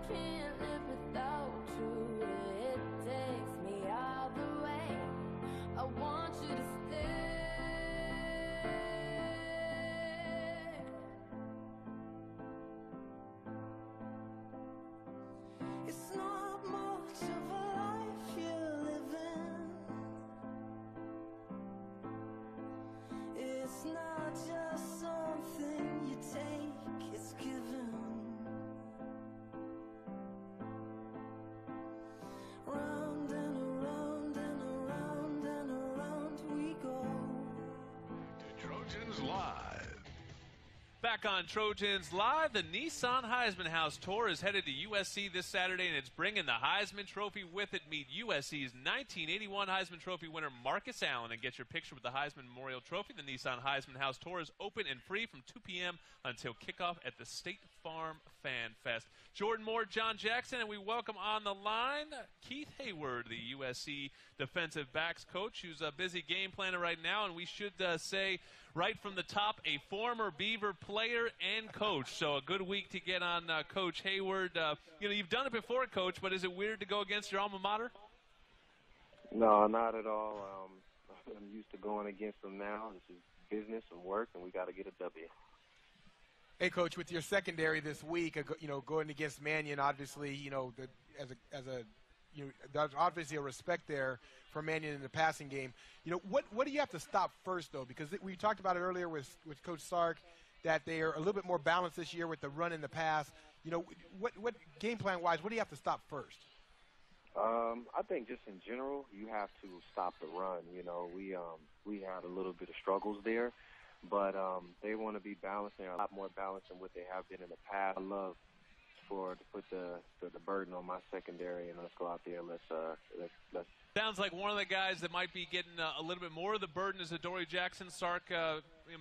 can't live without you. It takes me all the way. I want you to stay. It's not much of a life you're living. It's not just something you take, it's given. Round and around and around and around we go. To Trojans Live. Back on Trojans Live, the Nissan Heisman House Tour is headed to USC this Saturday, and it's bringing the Heisman Trophy with it. Meet USC's 1981 Heisman Trophy winner Marcus Allen and get your picture with the Heisman Memorial Trophy. The Nissan Heisman House Tour is open and free from 2 p.m. until kickoff at the State Farm Fan Fest. Jordan Moore, John Jackson, and we welcome on the line Keith Heyward, the USC defensive backs coach, who's a busy game planner right now, and we should say right from the top, a former Beaver player and coach. So a good week to get on Coach Heyward. You've done it before, Coach, but is it weird to go against your alma mater? No, not at all. I'm used to going against them now. This is business and work, and we got to get a W. Hey, Coach, with your secondary this week, going against Mannion, obviously, there's obviously a respect there for Mannion in the passing game. What do you have to stop first, though? Because we talked about it earlier with Coach Sark, that they are a little bit more balanced this year with the run and the pass. What game plan-wise, what do you have to stop first? I think just in general, you have to stop the run. We had a little bit of struggles there, but they want to be balanced. They're a lot more balanced than what they have been in the past. I love to put the burden on my secondary, and let's go out there. Let's. Sounds like one of the guys that might be getting a little bit more of the burden is Adoree Jackson. Sark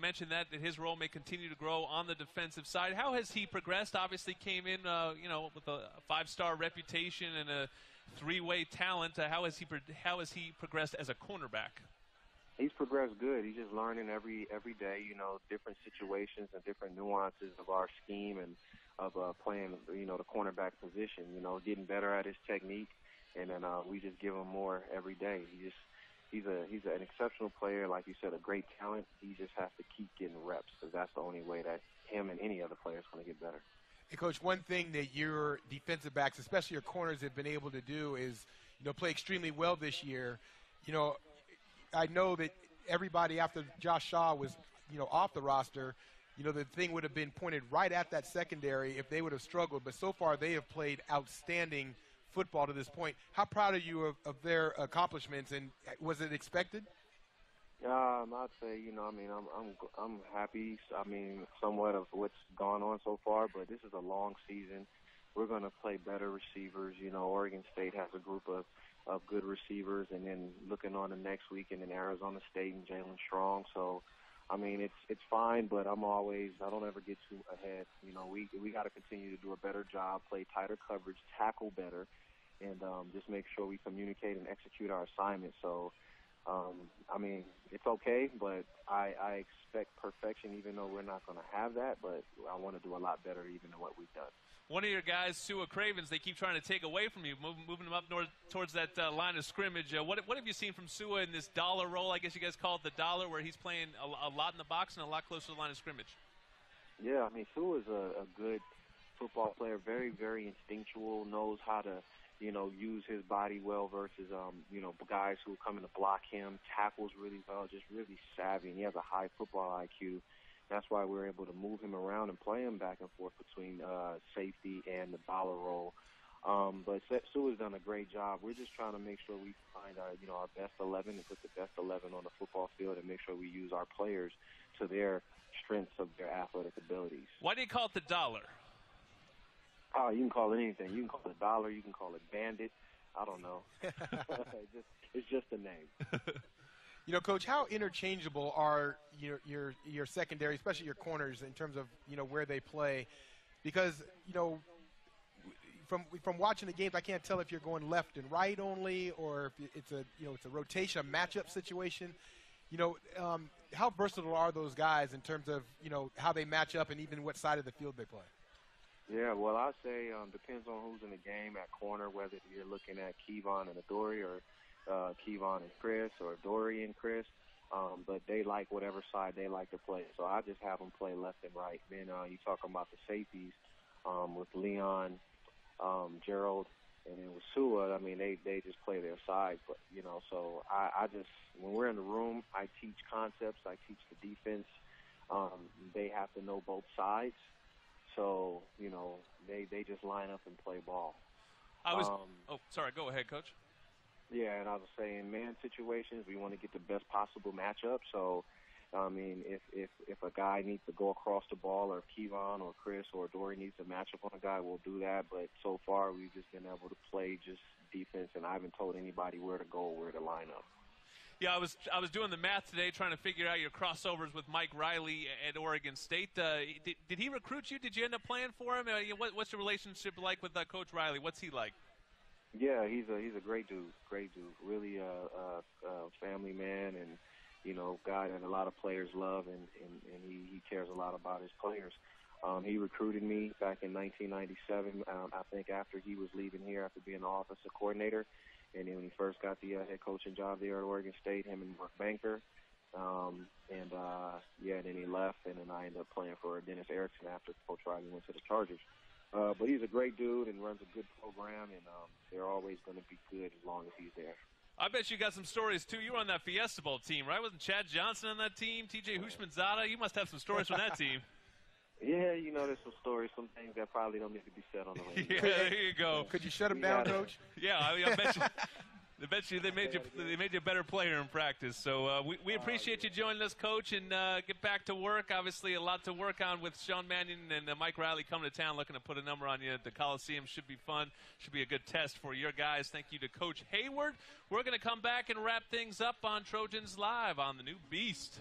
mentioned that his role may continue to grow on the defensive side. How has he progressed? Obviously came in, with a 5-star reputation and a 3-way talent. How has he progressed as a cornerback? He's progressed good. He's just learning every day, different situations and different nuances of our scheme and of playing, the cornerback position, getting better at his technique. And then we just give him more every day. He's an exceptional player, like you said, a great talent. He just has to keep getting reps, because that's the only way that him and any other player is going to get better. Hey, Coach, one thing that your defensive backs, especially your corners, have been able to do is, play extremely well this year. I know that everybody after Josh Shaw was, off the roster, the thing would have been pointed right at that secondary if they would have struggled. But so far they have played outstanding football to this point. How proud are you of their accomplishments, and was it expected? I'd say, I'm happy. Somewhat of what's gone on so far, but this is a long season. We're going to play better receivers. Oregon State has a group of good receivers, and then looking on the next week, and then Arizona State and Jalen Strong. So, it's fine, but I don't ever get too ahead. We got to continue to do a better job, play tighter coverage, tackle better, and just make sure we communicate and execute our assignment. So, it's okay, but I expect perfection, even though we're not going to have that, but I want to do a lot better even than what we've done. One of your guys, Sua Cravens, they keep trying to take away from you, moving him up towards that line of scrimmage. What have you seen from Sua in this dollar role? I guess you guys call it the dollar, where he's playing a lot in the box and a lot closer to the line of scrimmage. Yeah, Sua is a good football player, very, very instinctual, knows how to, use his body well versus, guys who come in to block him, tackles really well, just really savvy, and he has a high football IQ. That's why we're able to move him around and play him back and forth between safety and the dollar roll. But Sua's done a great job. We're just trying to make sure we find our best 11 and put the best 11 on the football field, and make sure we use our players to their strengths of their athletic abilities. Why do you call it the dollar? Oh, you can call it anything. You can call it dollar. You can call it bandit. I don't know. It's just a name. Coach, how interchangeable are your secondary, especially your corners, in terms of where they play? Because from watching the games, I can't tell if you're going left and right only, or if it's a rotation, a matchup situation. How versatile are those guys in terms of how they match up and even what side of the field they play? Yeah, well, I'd say depends on who's in the game at corner, whether you're looking at Kevon and Adoree or Kevon and Chris or Dory and Chris. But they like whatever side they like to play. So I just have them play left and right. Then you talking about the safeties with Leon, Gerald, and then with Sua. I mean, they just play their side. But, so I just, when we're in the room, I teach concepts. I teach the defense. They have to know both sides. So, they just line up and play ball. Sorry. Go ahead, Coach. Yeah, and I was saying, man situations, we want to get the best possible matchup. So, I mean, if a guy needs to go across the ball, or if Kevon or Chris or Dory needs to match up on a guy, we'll do that. But so far, we've just been able to play just defense, and I haven't told anybody where to go or where to line up. Yeah, I was doing the math today, trying to figure out your crossovers with Mike Riley at Oregon State. Did he recruit you? Did you end up playing for him? What's your relationship like with Coach Riley? What's he like? Yeah, he's a great dude. Really a family man, and guy that a lot of players love, and he cares a lot about his players. He recruited me back in 1997. I think after he was leaving here after being an offensive coordinator, and then when he first got the head coaching job there at Oregon State, him and Mark Banker. And then he left, and then I ended up playing for Dennis Erickson after Coach Riley went to the Chargers. But he's a great dude and runs a good program, and they're always going to be good as long as he's there. I bet you got some stories, too. You were on that Fiesta Bowl team, right? Wasn't Chad Johnson on that team? T.J. Hushmanzada? You must have some stories from that team. Yeah, there's some stories, some things that probably don't need to be said on the radio. Yeah, there you go. Could you shut him down, Coach? Yeah, I bet you. I bet you they made you a better player in practice. So we appreciate you joining us, Coach, and get back to work. Obviously, a lot to work on with Sean Mannion and Mike Riley coming to town, looking to put a number on you at the Coliseum. Should be fun. Should be a good test for your guys. Thank you to Coach Heyward. We're going to come back and wrap things up on Trojans Live on the new Beast.